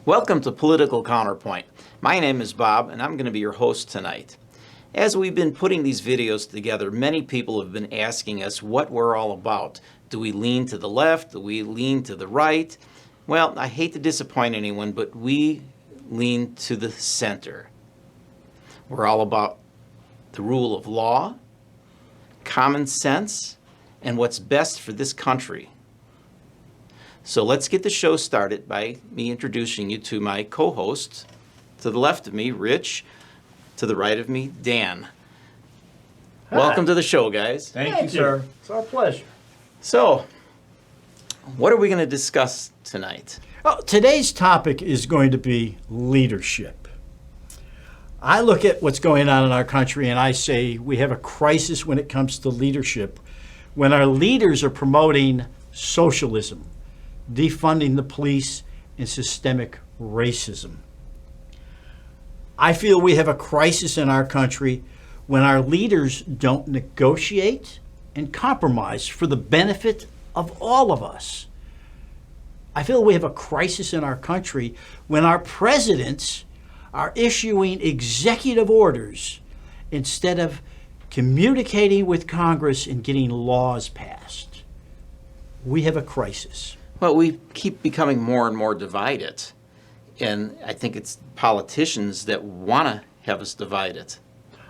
Welcome to Political Counterpoint. My name is Bob, and I'm going to be your host tonight. As we've been putting these videos together, many people have been asking us what we're all about. Do we lean to the left? Do we lean to the right? Well, I hate to disappoint anyone, but we lean to the center. We're all about the rule of law, common sense, and what's best for this country. So let's get the show started by me introducing you to my co-hosts. To the left of me, Rich. To the right of me, Dan. Hi. Welcome to the show, guys. Thank you, sir. It's our pleasure. So, what are we going to discuss tonight? Oh, today's topic is going to be leadership. I look at what's going on in our country and I say we have a crisis when it comes to leadership, when our leaders are promoting socialism, defunding the police, and systemic racism. I feel we have a crisis in our country when our leaders don't negotiate and compromise for the benefit of all of us. I feel we have a crisis in our country when our presidents are issuing executive orders instead of communicating with Congress and getting laws passed. We have a crisis. Well, we keep becoming more and more divided. And I think it's politicians that want to have us divided.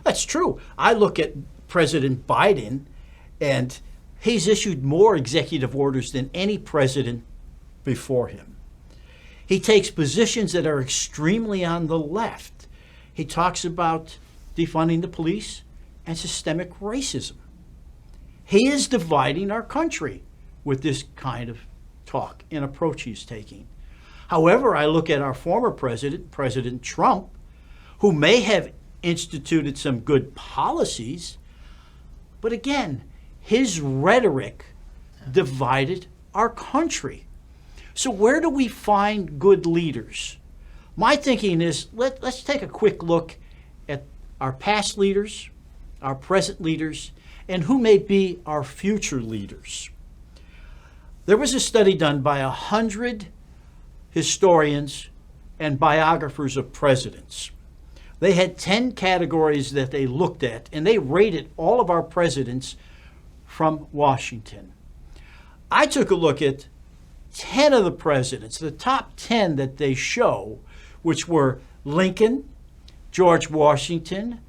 That's true. I look at President Biden, and he's issued more executive orders than any president before him. He takes positions that are extremely on the left. He talks about defunding the police and systemic racism. He is dividing our country with this kind of talk and approach he's taking. However, I look at our former president, President Trump, who may have instituted some good policies, but again, his rhetoric divided our country. So where do we find good leaders? My thinking is let's take a quick look at our past leaders, our present leaders, and who may be our future leaders. There was a study done by 100 historians and biographers of presidents. They had 10 categories that they looked at, and they rated all of our presidents from Washington. I took a look at 10 of the presidents, the top 10 that they show, which were Lincoln, George Washington,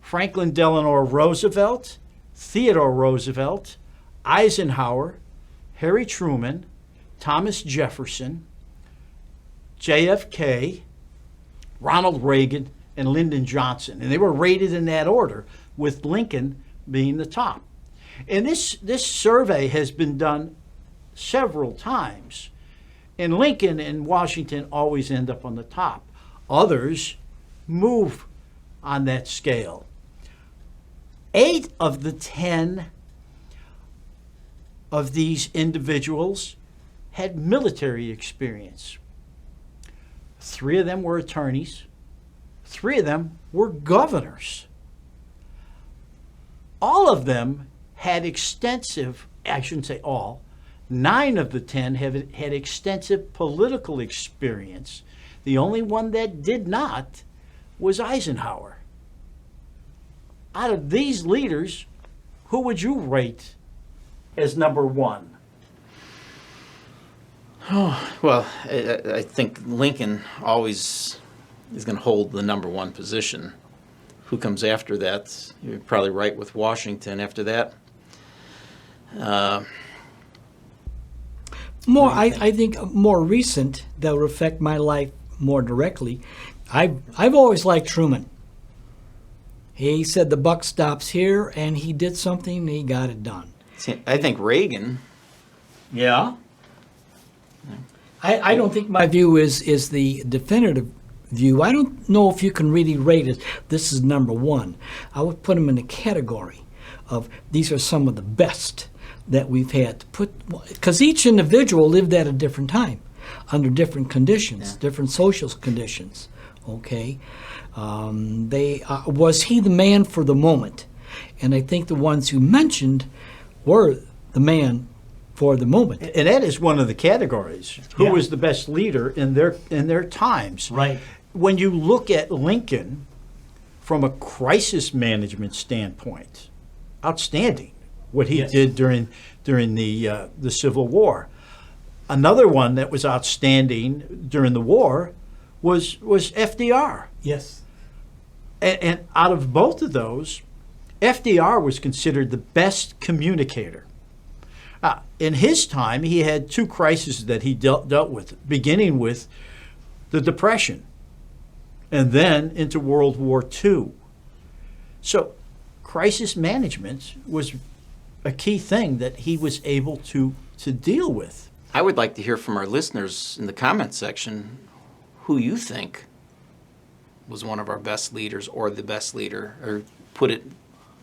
Franklin Delano Roosevelt, Theodore Roosevelt, Eisenhower, Harry Truman, Thomas Jefferson, JFK, Ronald Reagan, and Lyndon Johnson. And they were rated in that order, with Lincoln being the top. And this survey has been done several times. And Lincoln and Washington always end up on the top. Others move on that scale. 8 of the 10 of these individuals had military experience. 3 of them were attorneys. 3 of them were governors. All of them had extensive, I shouldn't say all, 9 of the 10 had extensive political experience. The only one that did not was Eisenhower. Out of these leaders, who would you rate as number 1? Oh, well, I think Lincoln always is going to hold the number 1 position. Who comes after that? You're probably right with Washington after that. I think more recent that will affect my life more directly. I've always liked Truman. He said the buck stops here, and he did something, and he got it done. I think Reagan. Yeah. I don't think my view is the definitive view. I don't know if you can really rate it. This is number 1. I would put him in a category of these are some of the best that we've had to put, because each individual lived at a different time, under different conditions, different social conditions. Okay, was he the man for the moment? And I think the ones you mentioned were the man for the moment. And that is one of the categories. Who Yeah. was the best leader in their times? Right. When you look at Lincoln from a crisis management standpoint, outstanding what he Yes. did during the Civil War. Another one that was outstanding during the war was FDR. Yes. And out of both of those, FDR was considered the best communicator. In his time, he had two crises that he dealt with, beginning with the Depression and then into World War II. So crisis management was a key thing that he was able to deal with. I would like to hear from our listeners in the comment section who you think was one of our best leaders or the best leader, or put it,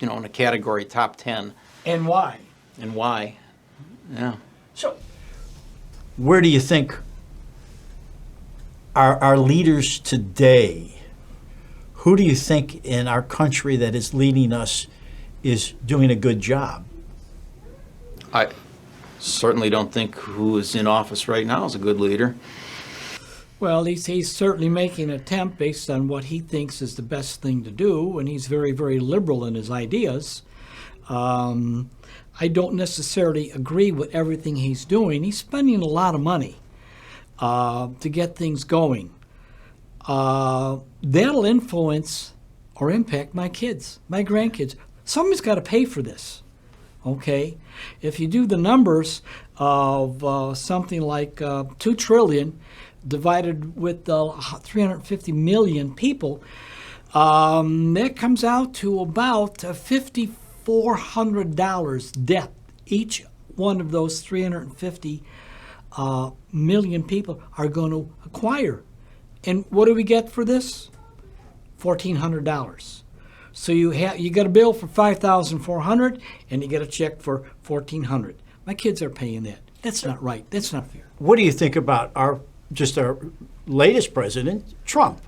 in a category top 10, And why? and why. Yeah. So where do you think our leaders today, who do you think in our country that is leading us is doing a good job? I certainly don't think who is in office right now is a good leader. Well, he's certainly making an attempt based on what he thinks is the best thing to do, and he's very, very liberal in his ideas. I don't necessarily agree with everything he's doing. He's spending a lot of money to get things going. That'll influence or impact my kids, my grandkids. Somebody's got to pay for this. Okay, if you do the numbers of something like 2 trillion divided with 350 million people, that comes out to about $5,400 debt. Each one of those 350 million people are going to acquire. And what do we get for this? $1,400. So you get a bill for $5,400 and you get a check for $1,400. My kids are paying that. That's not right. That's not fair. What do you think about our latest president, Trump?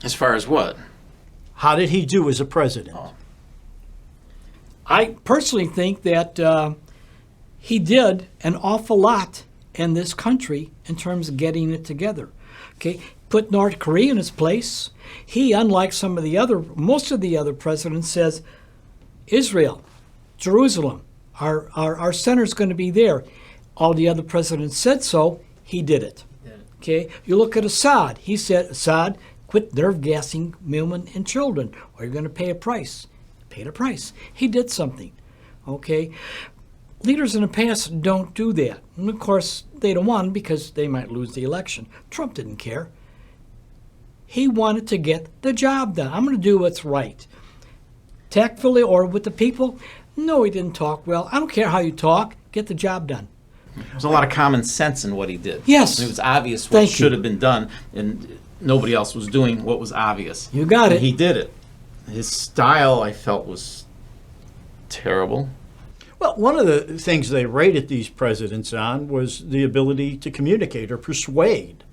As far as what? How did he do as a president? I personally think that he did an awful lot in this country in terms of getting it together. Okay, put North Korea in its place. He, unlike most of the other presidents, says Israel, Jerusalem, our center's going to be there. All the other presidents said so. He did it. Okay, you look at Assad. He said, Assad, quit nerve gassing women and children, or you're going to pay a price. Paid a price. He did something. Okay, leaders in the past don't do that, and of course they don't want because they might lose the election. Trump didn't care. He wanted to get the job done. I'm going to do what's right. Tactfully or with the people? No, he didn't talk well. I don't care how you talk. Get the job done. There's a lot of common sense in what he did. Yes. It was obvious what Thank you. should have been done, and nobody else was doing what was obvious. You got it. And he did it. His style, I felt, was terrible. Well, one of the things they rated these presidents on was the ability to communicate or persuade.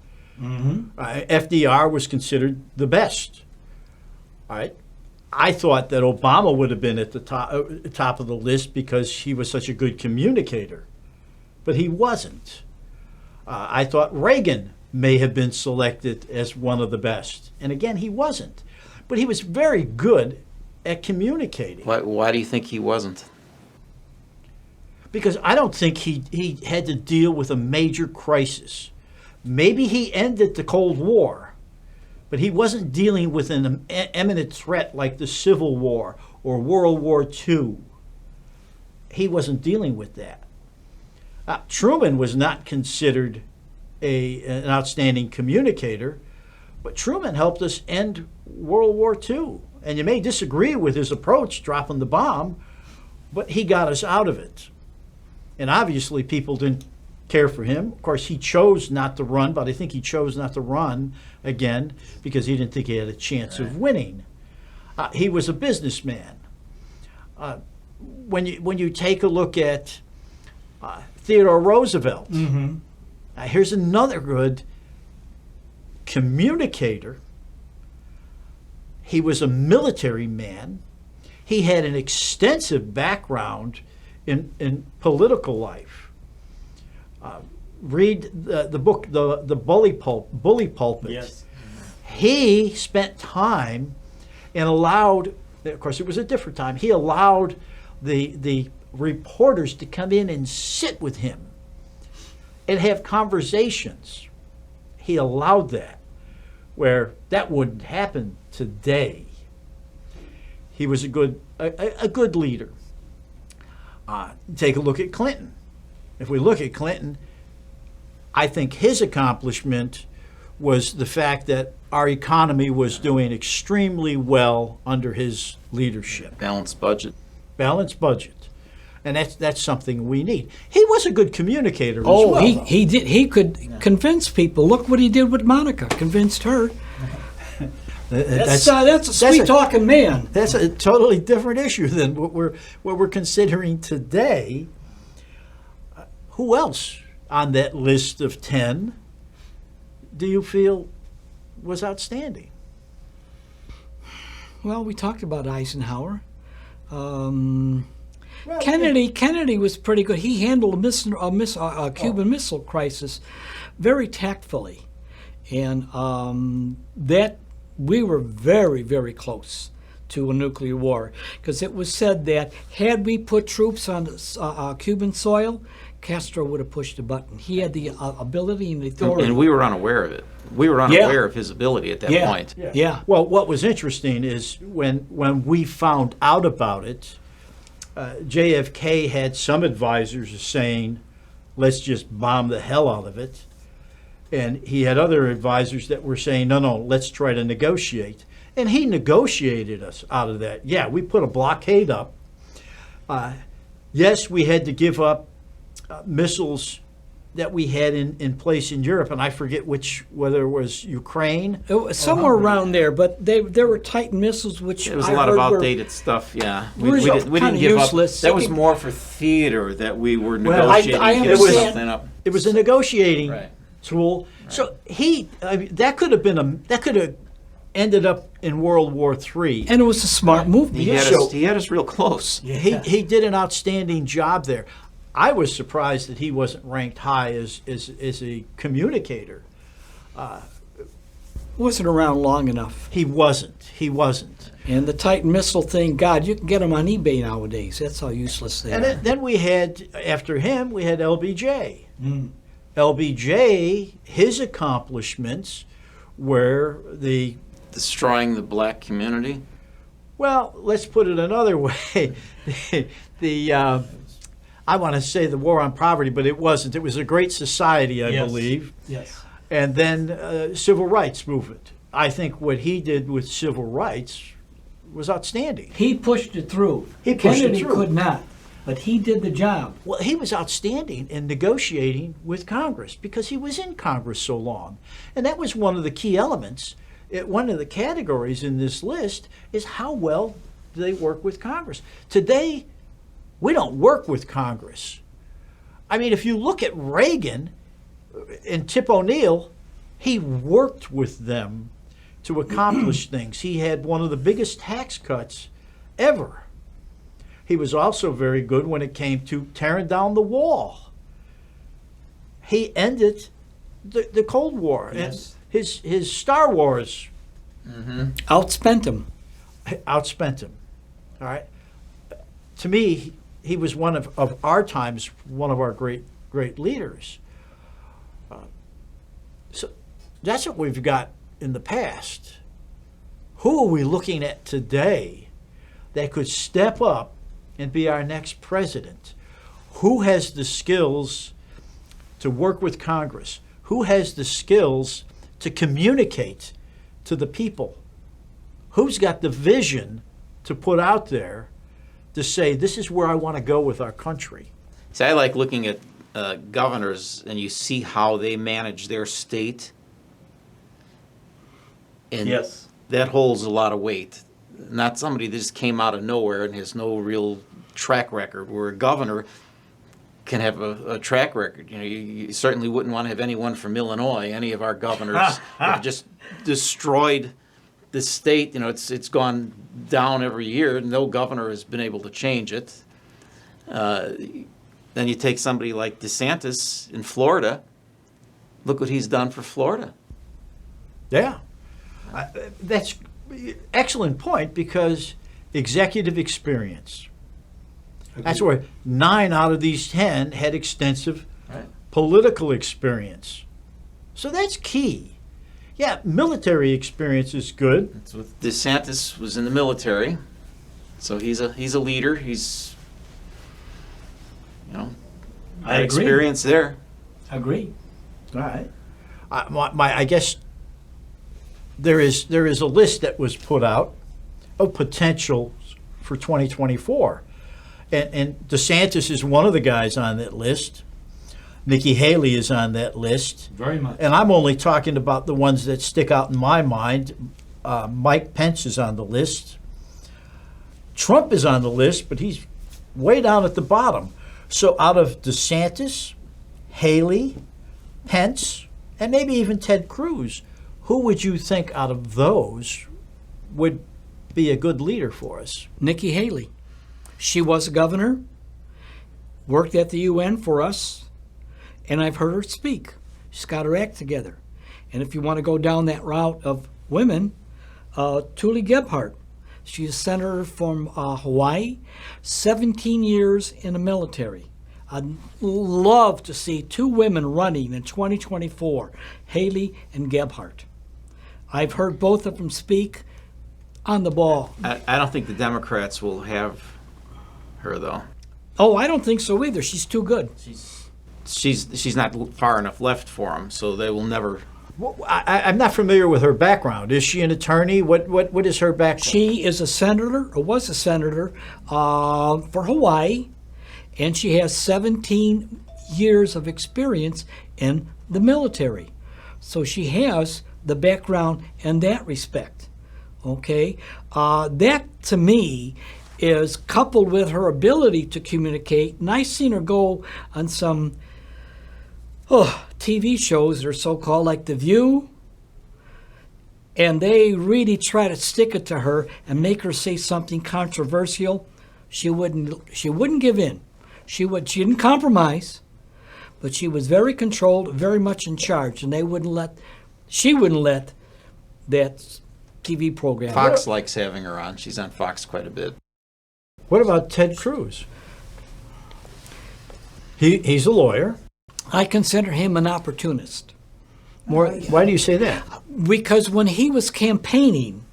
FDR was considered the best. All right. I thought that Obama would have been at the top of the list because he was such a good communicator, but he wasn't. I thought Reagan may have been selected as one of the best, and again, he wasn't. But he was very good at communicating. Why do you think he wasn't? Because I don't think he had to deal with a major crisis. Maybe he ended the Cold War, but he wasn't dealing with an imminent threat like the Civil War or World War II. He wasn't dealing with that. Truman was not considered an outstanding communicator, but Truman helped us end World War II. And you may disagree with his approach, dropping the bomb, but he got us out of it. And obviously people didn't care for him. Of course, he chose not to run, but I think he chose not to run again because he didn't think he had a chance of winning. He was a businessman. When you take a look at Theodore Roosevelt, here's another good communicator. He was a military man. He had an extensive background in political life. Read the book, the Bully Pulpit. Yes. He spent time and allowed, of course it was a different time, he allowed the reporters to come in and sit with him and have conversations. He allowed that, where that wouldn't happen today. He was a good leader. Take a look at Clinton. If we look at Clinton, I think his accomplishment was the fact that our economy was doing extremely well under his leadership. Balanced budget. Balanced budget. And that's something we need. He was a good communicator as Oh, well. he did. He could convince people. Look what he did with Monica. Convinced her. That's a sweet talking man. That's a totally different issue than what we're considering today. Who else on that list of 10 do you feel was outstanding? Well, we talked about Eisenhower. Kennedy was pretty good. He handled a Cuban Missile Crisis very tactfully, and that we were very, very close to a nuclear war, because it was said that had we put troops on Cuban soil, Castro would have pushed a button. He had the ability and the authority. And we were unaware of it. We were unaware of his ability at that point. Yeah. Well, what was interesting is when we found out about it, JFK had some advisors saying, let's just bomb the hell out of it. And he had other advisors that were saying, no, let's try to negotiate. And he negotiated us out of that. Yeah, we put a blockade up. Yes, we had to give up missiles that we had in place in Europe, and I forget whether it was Ukraine. It was somewhere around there, but there were Titan missiles, which There was a I lot of heard were- outdated stuff, yeah. Were We didn't kinda give useless. up. That was more for theater that we were Well, negotiating I to give understand. something up. It was a negotiating Right. tool. So that could have ended up in World War III. and it was a smart move. He had us real close. He did an outstanding job there. I was surprised that he wasn't ranked high as a communicator. Wasn't around long enough. He wasn't. And the Titan missile thing, God, you can get them on eBay nowadays. That's how useless they And are. then we had, after him, we had LBJ. LBJ, his accomplishments were Destroying the black community. well, let's put it another way. I want to say the war on poverty, but it wasn't. It was a great society, I believe. Yes. And then civil rights movement. I think what he did with civil rights was outstanding. He pushed it through. He pushed it Kennedy through. could not, but he did the job. Well, he was outstanding in negotiating with Congress because he was in Congress so long. And that was one of the key elements. One of the categories in this list is how well do they work with Congress. Today, we don't work with Congress. I mean, if you look at Reagan and Tip O'Neill, he worked with them to accomplish things. He had one of the biggest tax cuts ever. He was also very good when it came to tearing down the wall. He ended the Cold War. Yes. And his Star Wars Outspent him. outspent him. All right. To me, he was one of our times, one of our great leaders. So that's what we've got in the past. Who are we looking at today that could step up and be our next president? Who has the skills to work with Congress? Who has the skills to communicate to the people? Who's got the vision to put out there to say, this is where I want to go with our country? See, I like looking at governors, and you see how they manage their state. And Yes. that holds a lot of weight. Not somebody that just came out of nowhere and has no real track record, where a governor can have a track record. You know, you certainly wouldn't want to have anyone from Illinois. Any of our governors have just destroyed the state. You know, it's gone down every year. No governor has been able to change it. Then you take somebody like DeSantis in Florida. Look what he's done for Florida. Yeah. That's excellent point, because executive experience. That's where 9 out of these 10 had extensive political experience. So that's key. Yeah, military experience is good. That's what DeSantis was in the military, so he's a leader. He's, I had agree. experience there. Agree. All right. I guess there is a list that was put out of potentials for 2024. And DeSantis is one of the guys on that list. Nikki Haley is on that list. Very much. And I'm only talking about the ones that stick out in my mind. Mike Pence is on the list. Trump is on the list, but he's way down at the bottom. So out of DeSantis, Haley, Pence, and maybe even Ted Cruz, who would you think out of those would be a good leader for us? Nikki Haley. She was a governor, worked at the UN for us, and I've heard her speak. She's got her act together. And if you want to go down that route of women, Tulsi Gebhardt. She's a senator from Hawaii, 17 years in the military. I'd love to see 2 women running in 2024, Haley and Gebhardt. I've heard both of them speak on the ball. I don't think the Democrats will have her, though. Oh, I don't think so either. She's too good. She's not far enough left for them, so they will never. Well, I'm not familiar with her background. Is she an attorney? What is her background? She is a senator, or was a senator, for Hawaii, and she has 17 years of experience in the military. So she has the background in that respect. Okay? That, to me, is coupled with her ability to communicate. And I've seen her go on some TV shows that are so-called, like The View, and they really try to stick it to her and make her say something controversial. She wouldn't give in. She didn't compromise, but she was very controlled, very much in charge, and she wouldn't let that TV program. Fox likes having her on. She's on Fox quite a bit. What about Ted Cruz? He's a lawyer. I consider him an opportunist. Why do you say that? Because when he was campaigning,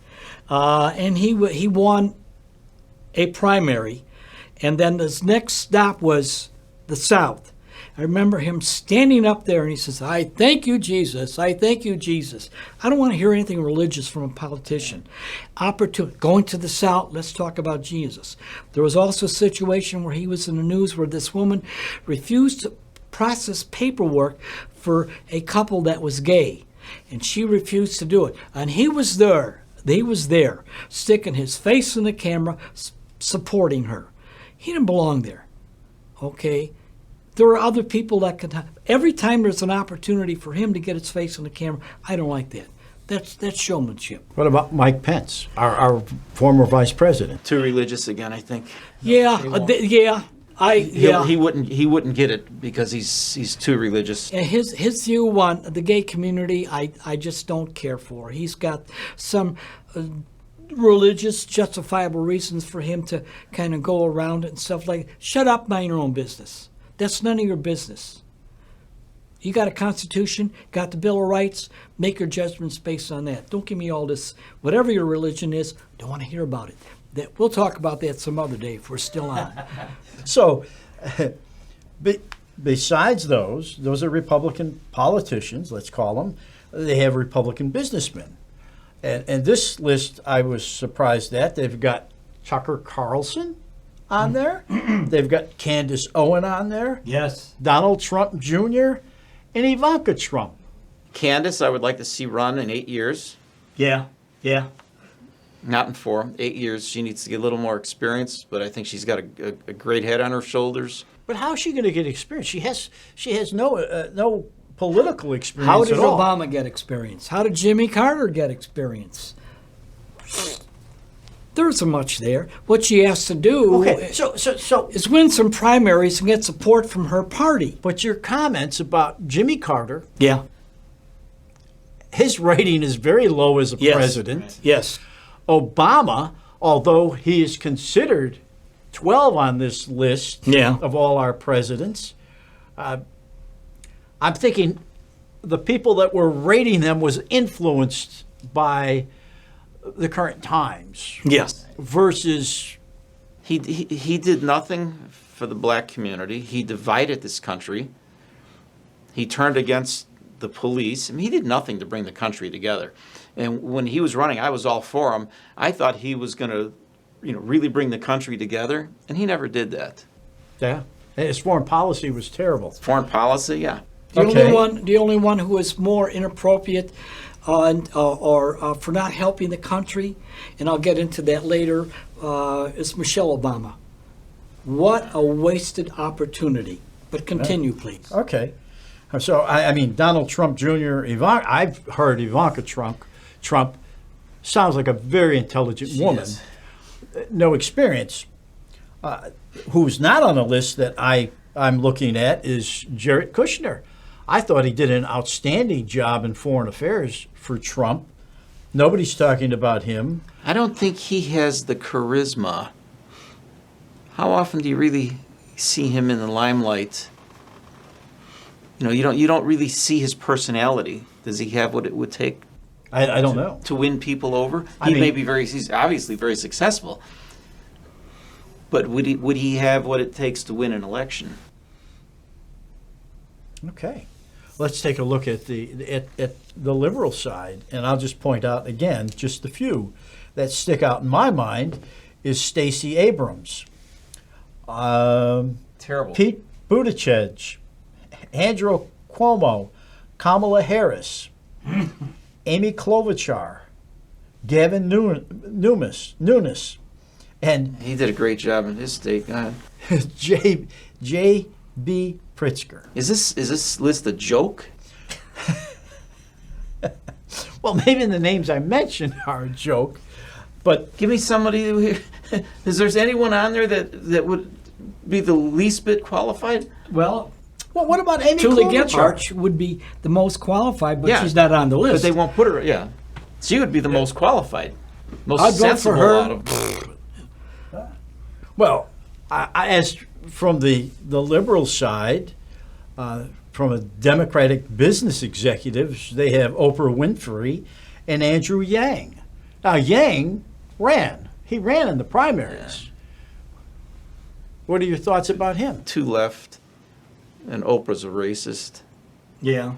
and he won a primary, and then his next stop was the South. I remember him standing up there and he says, "I thank you, Jesus. I thank you, Jesus." I don't want to hear anything religious from a politician. Going to the South, let's talk about Jesus. There was also a situation where he was in the news where this woman refused to process paperwork for a couple that was gay, and she refused to do it. And he was there, sticking his face in the camera, supporting her. He didn't belong there, okay? There are other people that can. Every time there's an opportunity for him to get his face in the camera, I don't like that. That's showmanship. What about Mike Pence, our former vice president? Too religious again, I think. Yeah, He wouldn't get it because he's too religious. And his view on the gay community, I just don't care for. He's got some religious justifiable reasons for him to kind of go around it and stuff like that. Shut up, mind your own business. That's none of your business. You got a Constitution, got the Bill of Rights, make your judgments based on that. Don't give me all this, whatever your religion is, don't want to hear about it. We'll talk about that some other day if we're still on. So, besides those are Republican politicians, let's call them. They have Republican businessmen. And this list I was surprised at. They've got Tucker Carlson on there. They've got Candace Owen on there. Yes. Donald Trump Jr. and Ivanka Trump. Candace, I would like to see run in 8 years. Yeah. Not in 4, 8 years. She needs to get a little more experience, but I think she's got a great head on her shoulders. But how is she going to get experience? She has no political experience. How did at all. Obama get experience? How did Jimmy Carter get experience? There isn't much there. What she has to do Okay, so is win some primaries and get support from her party. but your comments about Jimmy Carter, Yeah. his rating is very low as a Yes. president. Yes. Obama, although he is considered 12 on this list Yeah. of all our presidents, I'm thinking the people that were rating them was influenced by the current times Yes. versus He did nothing for the black community. He divided this country. He turned against the police. I mean, he did nothing to bring the country together. And when he was running, I was all for him. I thought he was going to, really bring the country together, and he never did that. yeah, his foreign policy was terrible. Foreign policy, yeah. The only one who is more inappropriate for not helping the country, and I'll get into that later, is Michelle Obama. What a wasted opportunity. But continue, please. Okay. So, I mean, Donald Trump Jr., I've heard Ivanka Trump sounds like a very intelligent woman. Yes. No experience. Who's not on the list that I'm looking at is Jared Kushner. I thought he did an outstanding job in foreign affairs for Trump. Nobody's talking about him. I don't think he has the charisma. How often do you really see him in the limelight? You don't really see his personality. Does he have what it would take I don't know. to win people over? I He mean- may be he's obviously very successful. But would he have what it takes to win an election? Okay. Let's take a look at the liberal side, and I'll just point out again just a few that stick out in my mind is Stacey Abrams, Terrible. Pete Buttigieg, Andrew Cuomo, Kamala Harris, Amy Klobuchar, Gavin Nunes, and He did a great job in his state. Go ahead. J.B. Pritzker. Is this list a joke? Well, maybe the names I mentioned are a joke, but Give me somebody who. Is there anyone on there that would be the least bit qualified? Well, what about Amy Julie Klobuchar? Gebhardt would be the most qualified, but Yeah. she's not on the But list. they won't put her. Yeah, she would be the most qualified, most I'd vote for sensible her. out of. Well, as from the liberal side, from a Democratic business executives, they have Oprah Winfrey and Andrew Yang. Now, Yang ran. He ran in the primaries. What are your thoughts about him? Two left, and Oprah's a racist. Yeah.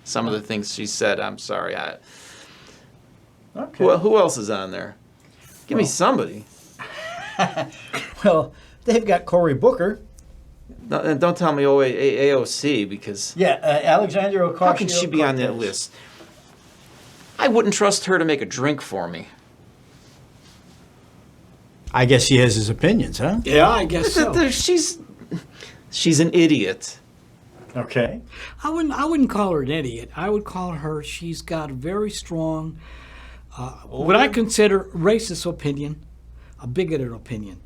Some of the things she said, I'm sorry. Okay. Who else is on there? Give me somebody. Well, they've got Cory Booker. No, and don't tell me AOC, because Yeah, Alexandria Ocasio-Cortez. how can she be on that list? I wouldn't trust her to make a drink for me. I guess he has his opinions, huh? Yeah, I guess so. She's an idiot. Okay. I wouldn't call her an idiot. I would call her, she's got a very strong, what I consider racist opinion, a bigoted opinion.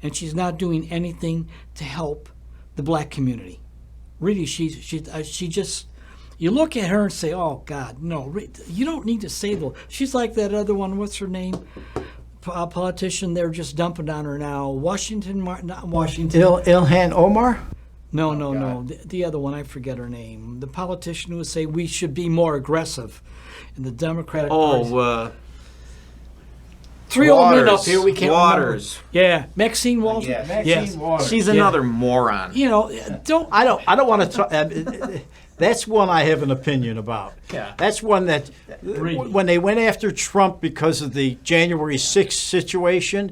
And she's not doing anything to help the black community. Really, she just, you look at her and say, oh God, no, you don't need to say those. She's like that other one, what's her name? A politician they're just dumping on her now. Not Washington. Ilhan Omar? No. The other one, I forget her name. The politician who would say we should be more aggressive in the Democratic Party. Three old men up here, we can't Waters. remember. Yeah, Maxine Walters. Yeah, Maxine Waters. She's another moron. You know, I don't want to talk. That's one I have an opinion about. Yeah. That's one that when they went after Trump because of the January 6th situation,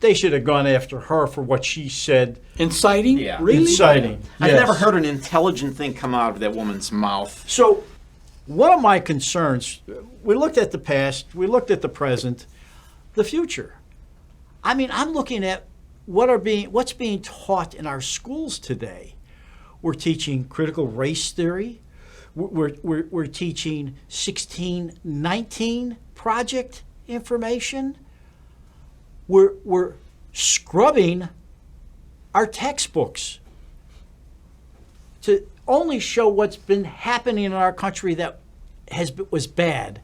they should have gone after her for what she said. Inciting? Yeah. Really? Inciting. I've Yes. never heard an intelligent thing come out of that woman's mouth. So, one of my concerns, we looked at the past, we looked at the present, the future. I mean, I'm looking at what's being taught in our schools today. We're teaching critical race theory. We're teaching 1619 project information. we're scrubbing our textbooks to only show what's been happening in our country that was bad.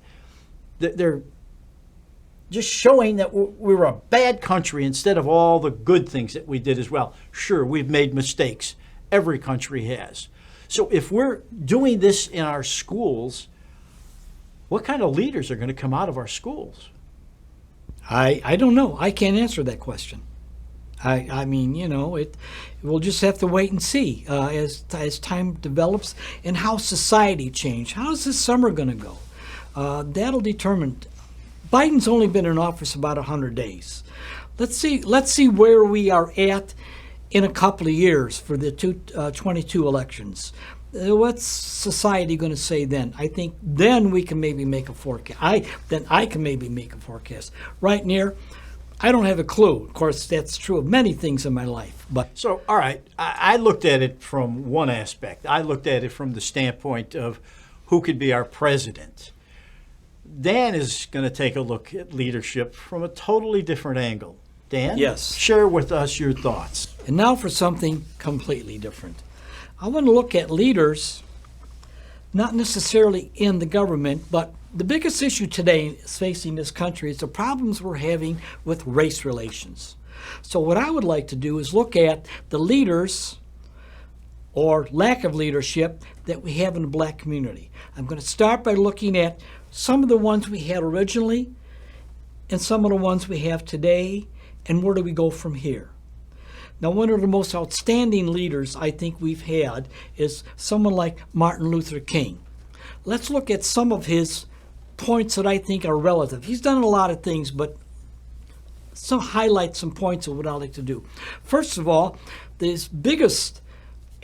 They're just showing that we're a bad country instead of all the good things that we did as well. Sure, we've made mistakes. Every country has. So if we're doing this in our schools, what kind of leaders are going to come out of our schools? I don't know. I can't answer that question. I mean, you know, we'll just have to wait and see as time develops and how society change. How's this summer going to go? That'll determine. Biden's only been in office about 100 days. Let's see where we are at in a couple of years for the 22 elections. What's society going to say then? I think then we can maybe make a forecast. I can maybe make a forecast. Right near, I don't have a clue. Of course, that's true of many things in my life. But So, all right, I looked at it from one aspect. I looked at it from the standpoint of who could be our president. Dan is going to take a look at leadership from a totally different angle. Dan? Yes. Share with us your thoughts. And now for something completely different. I want to look at leaders, not necessarily in the government, but the biggest issue today facing this country is the problems we're having with race relations. So what I would like to do is look at the leaders or lack of leadership that we have in the black community. I'm going to start by looking at some of the ones we had originally and some of the ones we have today, and where do we go from here. Now, one of the most outstanding leaders I think we've had is someone like Martin Luther King. Let's look at some of his points that I think are relative. He's done a lot of things, but highlight some points of what I like to do. First of all, his biggest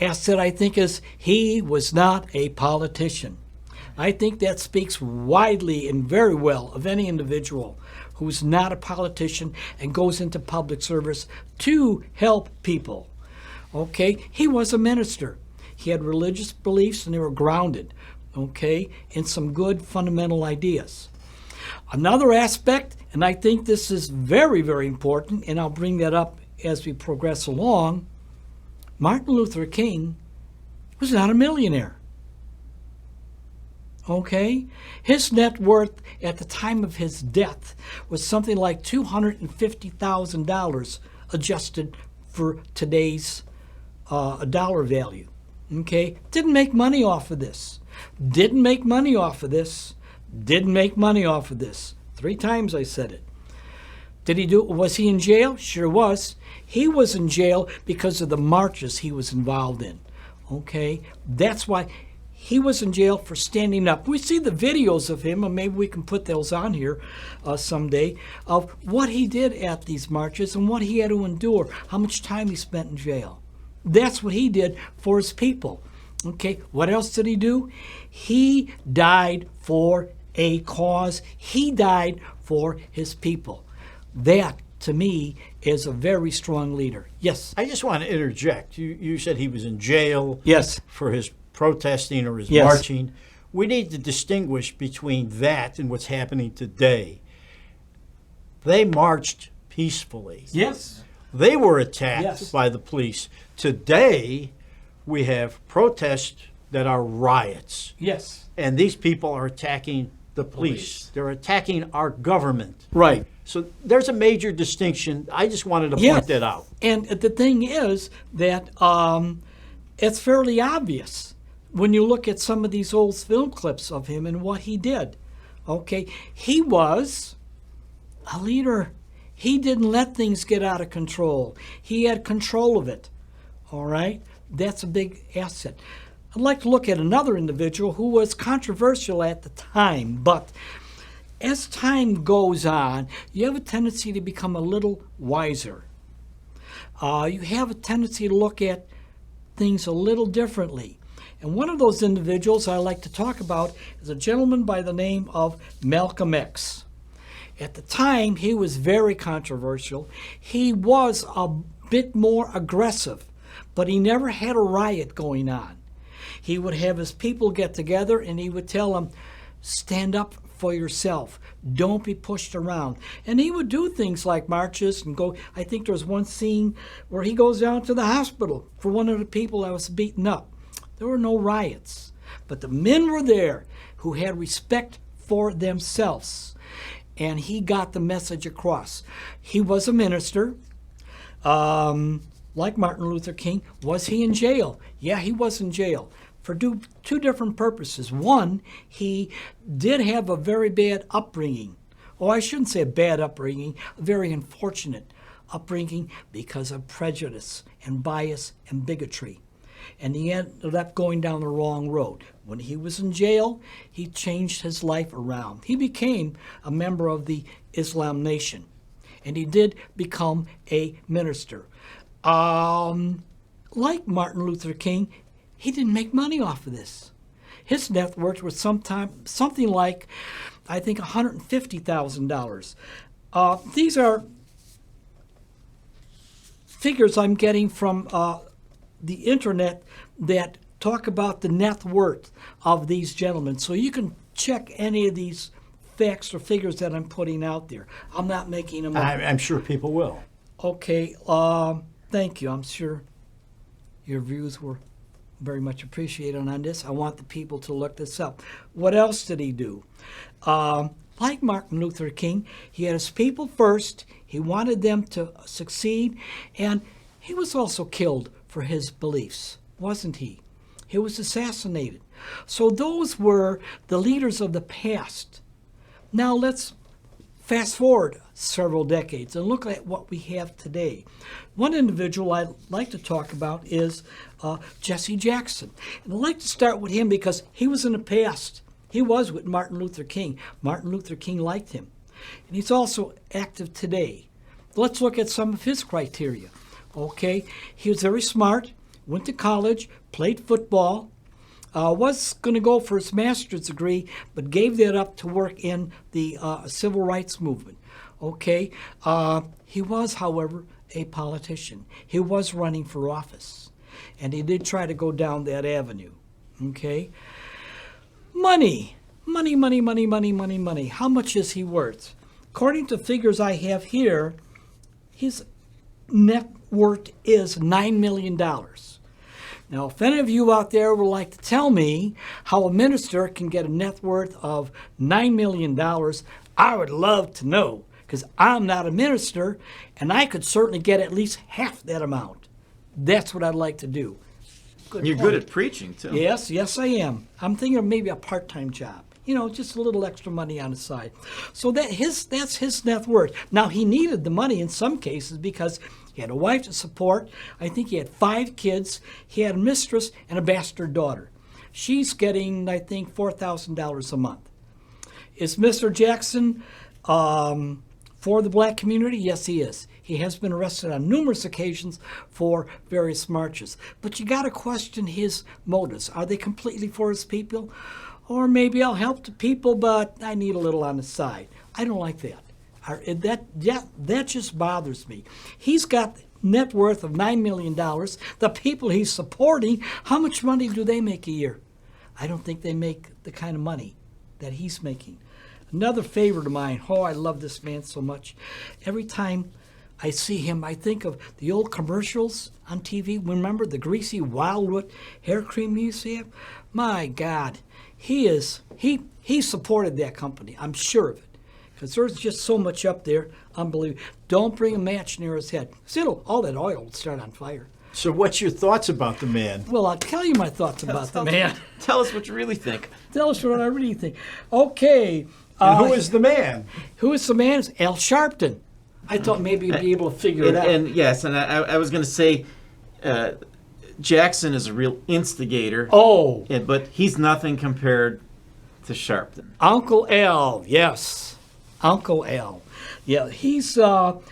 asset, I think, is he was not a politician. I think that speaks widely and very well of any individual who's not a politician and goes into public service to help people. Okay? He was a minister. He had religious beliefs and they were grounded, okay, in some good fundamental ideas. Another aspect, and I think this is very, very important, and I'll bring that up as we progress along, Martin Luther King was not a millionaire. Okay? His net worth at the time of his death was something like $250,000 adjusted for today's dollar value. Okay? Didn't make money off of this. Didn't make money off of this. Didn't make money off of this. 3 times I said it. Was he in jail? Sure was. He was in jail because of the marches he was involved in. Okay? That's why he was in jail for standing up. We see the videos of him, and maybe we can put those on here someday, of what he did at these marches and what he had to endure, how much time he spent in jail. That's what he did for his people. Okay, what else did he do? He died for a cause. He died for his people. That, to me, is a very strong leader. Yes? I just want to interject. You said he was in jail Yes. for his protesting or his Yes. marching. We need to distinguish between that and what's happening today. They marched peacefully. Yes. They were attacked Yes. by the police. Today, we have protests that are riots. Yes. And these people are attacking the police. They're attacking our government. Right. So there's a major distinction. I just wanted to Yes. point that out. And the thing is that it's fairly obvious when you look at some of these old film clips of him and what he did. Okay, he was a leader. He didn't let things get out of control. He had control of it. All right, that's a big asset. I'd like to look at another individual who was controversial at the time, but as time goes on, you have a tendency to become a little wiser. You have a tendency to look at things a little differently. And one of those individuals I like to talk about is a gentleman by the name of Malcolm X. At the time, he was very controversial. He was a bit more aggressive, but he never had a riot going on. He would have his people get together and he would tell them, stand up for yourself. Don't be pushed around. And he would do things like marches and go. I think there's one scene where he goes down to the hospital for one of the people that was beaten up. There were no riots, but the men were there who had respect for themselves. And he got the message across. He was a minister, like Martin Luther King. Was he in jail? Yeah, he was in jail for two different purposes. One, he did have a very bad upbringing. Oh, I shouldn't say a bad upbringing, a very unfortunate upbringing because of prejudice and bias and bigotry. And he ended up going down the wrong road. When he was in jail, he changed his life around. He became a member of the Islam Nation, and he did become a minister. Like Martin Luther King, he didn't make money off of this. His net worth was something like, I think, $150,000. These are figures I'm getting from the internet that talk about the net worth of these gentlemen. So you can check any of these facts or figures that I'm putting out there. I'm not making them up. I'm sure people will. Okay, thank you. I'm sure your views were very much appreciated on this. I want the people to look this up. What else did he do? Like Martin Luther King, he had his people first. He wanted them to succeed, and he was also killed for his beliefs, wasn't he? He was assassinated. So those were the leaders of the past. Now let's fast forward several decades and look at what we have today. One individual I'd like to talk about is Jesse Jackson. And I'd like to start with him because he was in the past. He was with Martin Luther King. Martin Luther King liked him. And he's also active today. Let's look at some of his criteria. Okay, he was very smart, went to college, played football, was going to go for his master's degree, but gave that up to work in the civil rights movement. Okay, he was, however, a politician. He was running for office, and he did try to go down that avenue. Okay, money. How much is he worth? According to figures I have here, his net worth is $9 million. Now, if any of you out there would like to tell me how a minister can get a net worth of $9 million, I would love to know, because I'm not a minister, and I could certainly get at least half that amount. That's what I'd like to do. You're good at preaching, too. Yes, I am. I'm thinking of maybe a part-time job. You know, just a little extra money on the side. So that's his net worth. Now, he needed the money in some cases because he had a wife to support. I think he had 5 kids. He had a mistress and a bastard daughter. She's getting, I think, $4,000 a month. Is Mr. Jackson for the black community? Yes, he is. He has been arrested on numerous occasions for various marches. But you got to question his motives. Are they completely for his people? Or maybe I'll help the people, but I need a little on the side. I don't like that. That just bothers me. He's got net worth of $9 million. The people he's supporting, how much money do they make a year? I don't think they make the kind of money that he's making. Another favorite of mine, I love this man so much. Every time I see him, I think of the old commercials on TV. Remember the greasy Wildwood hair cream used to have? My God, he supported that company. I'm sure of it. Because there's just so much up there, unbelievable. Don't bring a match near his head. All that oil will start on fire. So what's your thoughts about the man? Well, I'll tell you my thoughts about the man. Tell us what you really think. Tell us what I really think. Okay. And who is the man? Who is the man? It's Al Sharpton. I thought maybe you'd be able to figure it out. And yes, and I was going to say Jackson is a real instigator. Oh. But he's nothing compared to Sharpton. Uncle Al, yes. Uncle Al. Yeah, he's got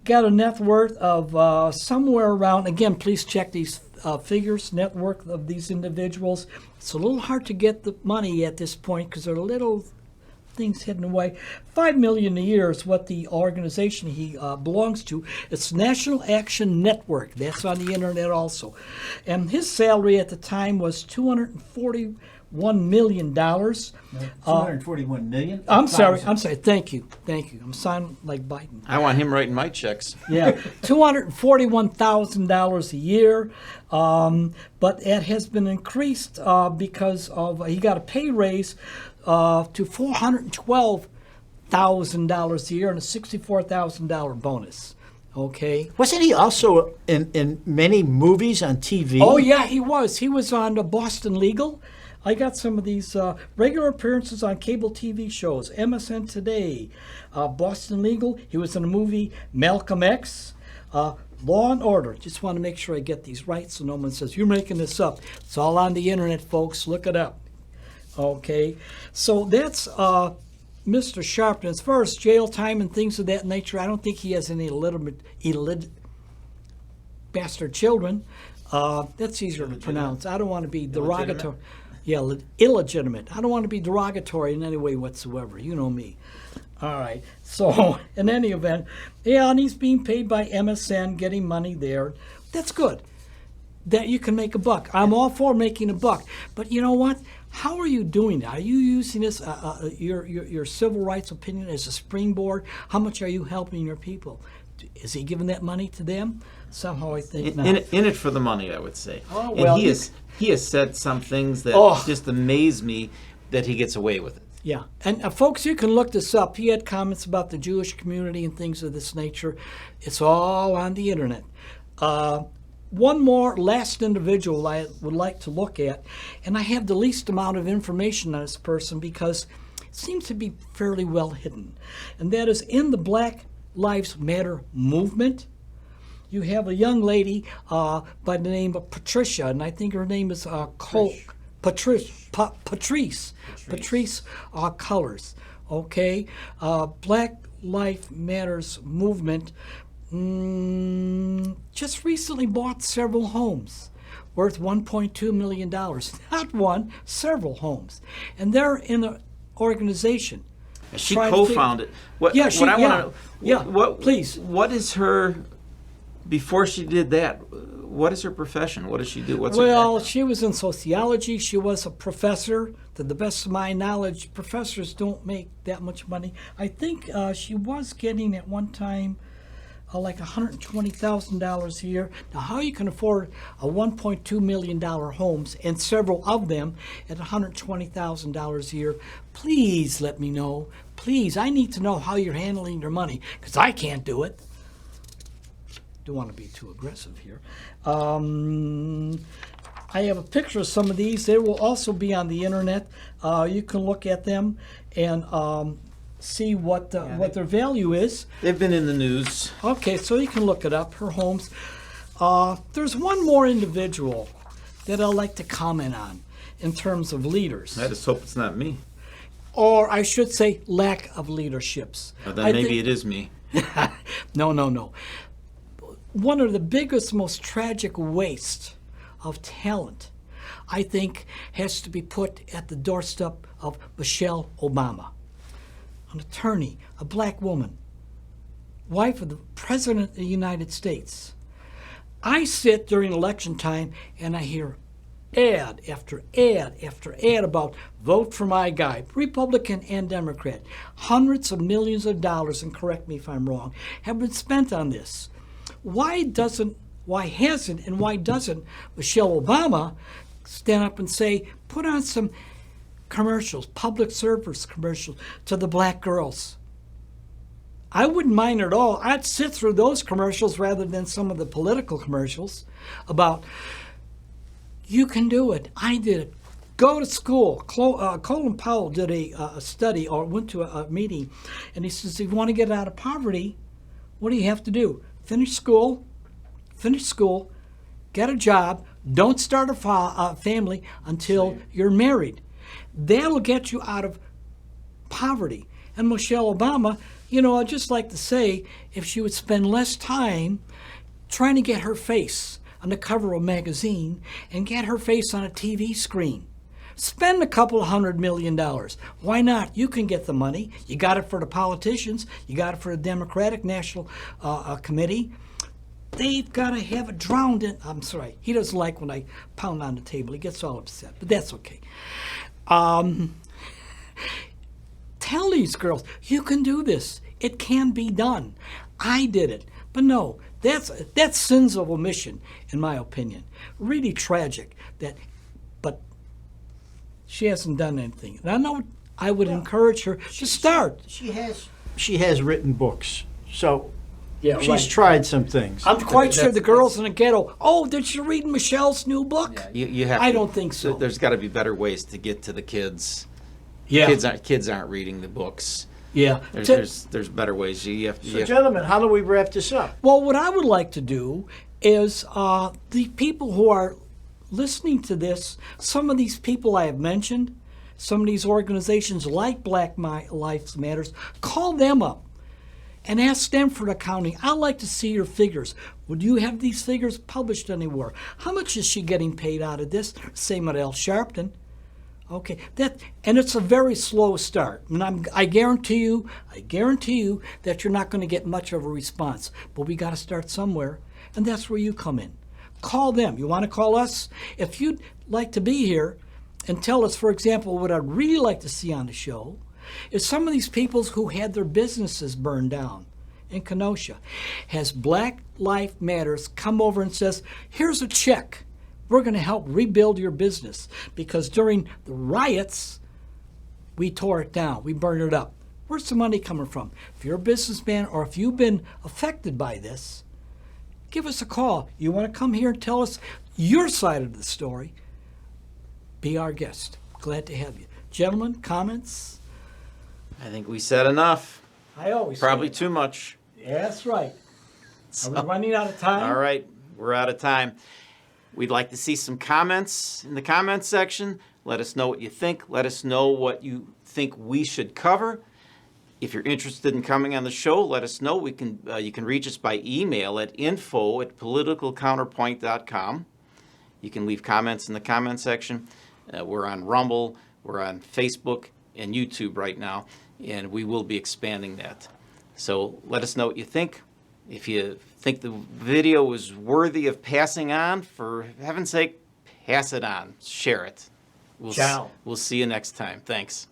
a net worth of somewhere around, again, please check these figures, net worth of these individuals. It's a little hard to get the money at this point because there are little things hidden away. $5 million a year is what the organization he belongs to. It's National Action Network. That's on the internet also. And his salary at the time was $241 $1 million. 241 million. I'm sorry. Thank you. I'm signing like Biden. I want him writing my checks. Yeah, $241,000 a year, but it has been increased because of he got a pay raise to $412,000 a year and a $64,000 bonus. Okay. Wasn't he also in many movies on TV? Oh yeah, he was. He was on Boston Legal. I got some of these regular appearances on cable TV shows. MSN Today, Boston Legal. He was in a movie Malcolm X, Law and Order. Just want to make sure I get these right so no one says, you're making this up. It's all on the internet, folks. Look it up. Okay. So that's Mr. Sharpton. As far as jail time and things of that nature, I don't think he has any bastard children. That's easier to pronounce. I don't want to be derogatory. Yeah, illegitimate. I don't want to be derogatory in any way whatsoever. You know me. All right. So, in any event, yeah, and he's being paid by MSN, getting money there. That's good. That you can make a buck. I'm all for making a buck. But you know what? How are you doing that? Are you using this, your civil rights opinion as a springboard? How much are you helping your people? Is he giving that money to them? Somehow I think not. In it for the money, I would say. Oh, well, and he has said some things that just amaze me that he gets away with it. Yeah, and folks, you can look this up. He had comments about the Jewish community and things of this nature. It's all on the internet. One more last individual I would like to look at, and I have the least amount of information on this person because it seems to be fairly well hidden, and that is in the Black Lives Matter movement. You have a young lady by the name of Patricia, and I think her name is Patrice Colors. Okay, Black Lives Matters movement just recently bought several homes worth $1.2 million. Not one, several homes, and they're in the organization. She co-founded. Please. What is her? Before she did that, what is her profession? What does she do? She was in sociology. She was a professor. To the best of my knowledge, professors don't make that much money. I think she was getting at one time like $120,000 a year. Now, how you can afford a $1.2 million homes and several of them at $120,000 a year, please let me know. Please, I need to know how you're handling your money because I can't do it. Don't want to be too aggressive here. I have a picture of some of these. They will also be on the internet. You can look at them and see what their value is. They've been in the news. Okay, so you can look it up. Her homes. There's one more individual that I'd like to comment on in terms of leaders. I just hope it's not me. Or I should say lack of leaderships. Well, then maybe it is me. No. One of the biggest, most tragic waste of talent, I think, has to be put at the doorstep of Michelle Obama, an attorney, a black woman, wife of the President of the United States. I sit during election time and I hear ad after ad after ad about vote for my guy, Republican and Democrat. Hundreds of millions of dollars, and correct me if I'm wrong, have been spent on this. Why doesn't Michelle Obama stand up and say, put on some commercials, public service commercials to the black girls? I wouldn't mind at all. I'd sit through those commercials rather than some of the political commercials about, you can do it. I did it. Go to school. Colin Powell did a study or went to a meeting, and he says, if you want to get out of poverty, what do you have to do? Finish school, get a job, don't start a family until you're married. That'll get you out of poverty. And Michelle Obama, I'd just like to say, if she would spend less time trying to get her face on the cover of a magazine and get her face on a TV screen. Spend a couple of $100 million. Why not? You can get the money. You got it for the politicians. You got it for the Democratic National Committee. they've got to have it drowned in. I'm sorry. He doesn't like when I pound on the table. He gets all upset, but that's okay. Tell these girls, you can do this. It can be done. I did it. But no, that's sins of omission, in my opinion. Really tragic. But she hasn't done anything. And I know I would encourage her to start. She has written books, so Yeah, she's right. tried some things. I'm quite sure the girls in the ghetto, oh, did you read Michelle's new book? You have I to- don't think so. There's got to be better ways to get to the kids. Yeah. Kids aren't reading the books. Yeah. There's better ways. You have to. So, gentlemen, how do we wrap this up? Well, what I would like to do is the people who are listening to this, some of these people I have mentioned, some of these organizations like Black Lives Matters, call them up and ask them for an accounting. I'd like to see your figures. Would you have these figures published anywhere? How much is she getting paid out of this? Same with Al Sharpton. Okay, and it's a very slow start. And I guarantee you that you're not going to get much of a response. But we got to start somewhere, and that's where you come in. Call them. You want to call us? If you'd like to be here and tell us, for example, what I'd really like to see on the show is some of these people who had their businesses burned down in Kenosha. Has Black Lives Matters come over and says, here's a check. We're going to help rebuild your business because during the riots, we tore it down. We burned it up. Where's the money coming from? If you're a businessman or if you've been affected by this, give us a call. You want to come here and tell us your side of the story? Be our guest. Glad to have you. Gentlemen, comments? I think we said enough. I always Probably say too much. that. That's right. Are we running out of time? All right, we're out of time. We'd like to see some comments in the comments section. Let us know what you think. Let us know what you think we should cover. If you're interested in coming on the show, let us know. You can reach us by email at info@politicalcounterpoint.com. You can leave comments in the comment section. We're on Rumble, we're on Facebook and YouTube right now, and we will be expanding that. So let us know what you think. If you think the video was worthy of passing on, for heaven's sake, pass it on. Share it. Ciao. We'll see you next time. Thanks.